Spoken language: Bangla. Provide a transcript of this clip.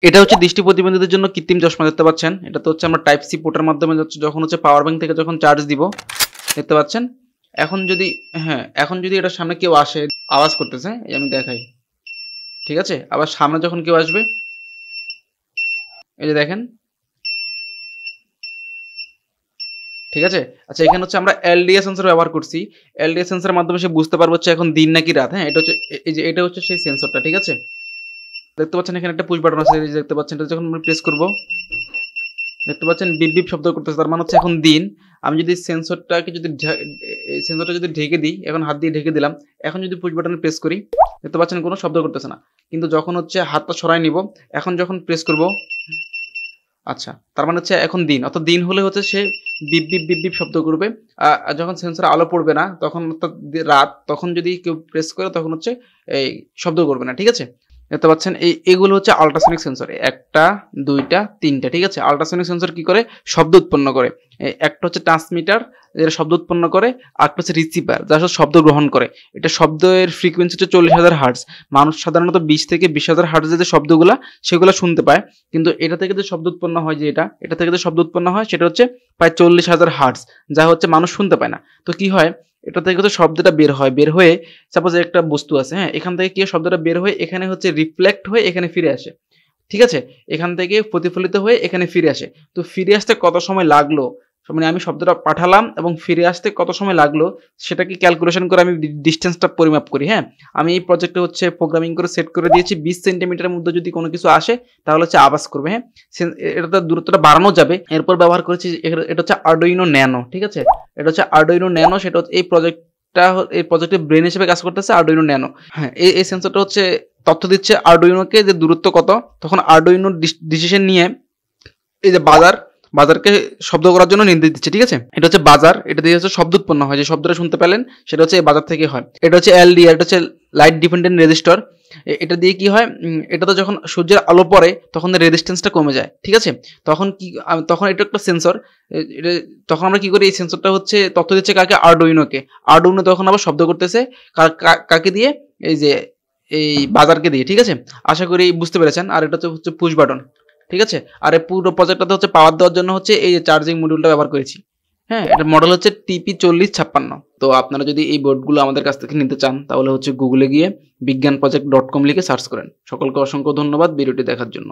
এটা হচ্ছে দৃষ্টি প্রতিবন্ধীদের জন্য কৃত্রিম চশমা, দেখতে পাচ্ছেন। এটা তো হচ্ছে আমরা টাইপ সি পোর্টের মাধ্যমে যখন হচ্ছে পাওয়ার ব্যাংক থেকে যখন চার্জ দিব, দেখতে পাচ্ছেন। এখন যদি এখন যদি এটার সামনে কেউ আসে, আওয়াজ করতেছে, এই আমি দেখাই, ঠিক আছে। আবার সামনে যখন কেউ আসবে, এই যে দেখেন, ঠিক আছে। আচ্ছা, এখানে হচ্ছে আমরা এলডিএ সেন্সর ব্যবহার করছি। এলডিএ সেন্সরের মাধ্যমে সে বুঝতে পারবো হচ্ছে এখন দিন নাকি রাত। এটা হচ্ছে এই যে এটা হচ্ছে সেই সেন্সরটা, ঠিক আছে। দেখতে পাচ্ছেন এখানে একটা পুশ বাটন আছে, এই যে দেখতে পাচ্ছেন। এটা যখন আমি প্রেস করব, দেখতে পাচ্ছেন বিপ বিপ শব্দ করতেছে, তার মানে হচ্ছে এখন দিন। আমি যদি সেন্সরটাকে যদি ঢেকে দিই, এখন হাত দিয়ে ঢেকে দিলাম, এখন যদি পুশ বাটনে প্রেস করি, দেখতে পাচ্ছেন কোনো শব্দ করতেছে না। কিন্তু যখন হচ্ছে হাতটা সরাই নিব, এখন যখন প্রেস করব, আচ্ছা, তার মানে হচ্ছে এখন দিন। অর্থাৎ দিন হলে হচ্ছে সে বিপ বিপ বিপ বিপ শব্দ করবে। যখন সেন্সরে আলো পড়বে না, তখন অর্থাৎ রাত, তখন যদি কেউ প্রেস করে, তখন হচ্ছে এই শব্দ করবে না, ঠিক আছে। দেখতে পাচ্ছেন এগুলো হচ্ছে আল্ট্রাসনিক সেন্সর, একটা, দুইটা, তিনটা, ঠিক আছে। আল্ট্রাসনিক সেন্সর কি করে? শব্দ উৎপন্ন করে। একটা হচ্ছে ট্রান্সমিটার, যেটা শব্দ উৎপন্ন করে, আরেকটা হচ্ছে রিসিভার, যা শব্দ গ্রহণ করে। এটা শব্দের ফ্রিকোয়েন্সি হচ্ছে 40,000 হার্টজ। মানুষ সাধারণত 20 থেকে 20,000 হার্টজের যে শব্দগুলা, সেগুলো শুনতে পায়। কিন্তু এটা থেকে যে শব্দ উৎপন্ন হয়, যে এটা থেকে যে শব্দ উৎপন্ন হয়, সেটা হচ্ছে প্রায় 40,000 হার্টজ, যা হচ্ছে মানুষ শুনতে পায় না। তো কি হয়, এটা থেকে হচ্ছে শব্দটা বের হয়ে, সাপোজ একটা বস্তু আছে, এখান থেকে কি শব্দটা বের হয়ে এখানে হচ্ছে রিফ্লেক্ট হয়ে এখানে ফিরে আসে, ঠিক আছে। এখান থেকে প্রতিফলিত হয়ে এখানে ফিরে আসে। তো ফিরে আসতে কত সময় লাগলো, মানে আমি শব্দটা পাঠালাম এবং ফিরে আসতে কত সময় লাগলো, সেটাকে ক্যালকুলেশন করে আমি ডিস্টেন্সটা পরিমাপ করি। আমি এই প্রজেক্টে হচ্ছে প্রোগ্রামিং করে সেট করে দিয়েছি 20 সেন্টিমিটারের মধ্যে যদি কোনো কিছু আসে, তাহলে হচ্ছে আওয়াজ করবে। এটা তো দূরত্বটা বাড়ানো যাবে। এরপর ব্যবহার করেছি, এটা হচ্ছে আরডুইনো ন্যানো, ঠিক আছে। এটা হচ্ছে আরডুইনো ন্যানো, সেটা হচ্ছে এই প্রজেক্টের ব্রেন হিসেবে কাজ করতেছে আরডুইনো ন্যানো। এই সেন্সরটা হচ্ছে তথ্য দিচ্ছে আরডুইনোকে যে দূরত্ব কত। তখন আরডুইনো ডিসিশন নিয়ে এই যে বাজারকে শব্দ করার জন্য নির্দেশ দিচ্ছে, ঠিক আছে। এটা হচ্ছে বাজার, এটা দিয়ে হচ্ছে শব্দ উৎপন্ন হয়, যে শব্দটা শুনতে পেলেন সেটা হচ্ছে এই বাজার থেকে হয়। এটা হচ্ছে এলডিআর, এটা হচ্ছে লাইট ডিপেন্ডেন্ট রেজিস্টর। এটা দিয়ে কি হয়, এটা তো যখন সূর্যের আলো পড়ে, তখন রেজিস্ট্যান্সটা কমে যায়, ঠিক আছে। তখন এটা একটা সেন্সর। তখন আমরা কি করি, এই সেন্সরটা হচ্ছে তথ্য দিচ্ছে কাকে? আরডুইনোকে। আরডুইনো তখন আবার শব্দ করতেছে কাকে দিয়ে? এই যে এই বাজারকে দিয়ে, ঠিক আছে। আশা করি বুঝতে পেরেছেন। আর এটা হচ্ছে পুশ বাটন, ঠিক আছে। আর এই পুরো প্রজেক্টটাতে হচ্ছে পাওয়ার দেওয়ার জন্য হচ্ছে এই যে চার্জিং মডিউলটা ব্যবহার করেছি। এটা মডেল হচ্ছে TP4056। তো আপনারা যদি এই বোর্ডগুলো আমাদের কাছ থেকে নিতে চান, তাহলে হচ্ছে গুগলে গিয়ে বিজ্ঞানপ্রজেক্ট.com লিখে সার্চ করেন। সকলকে অসংখ্য ধন্যবাদ ভিডিওটি দেখার জন্য।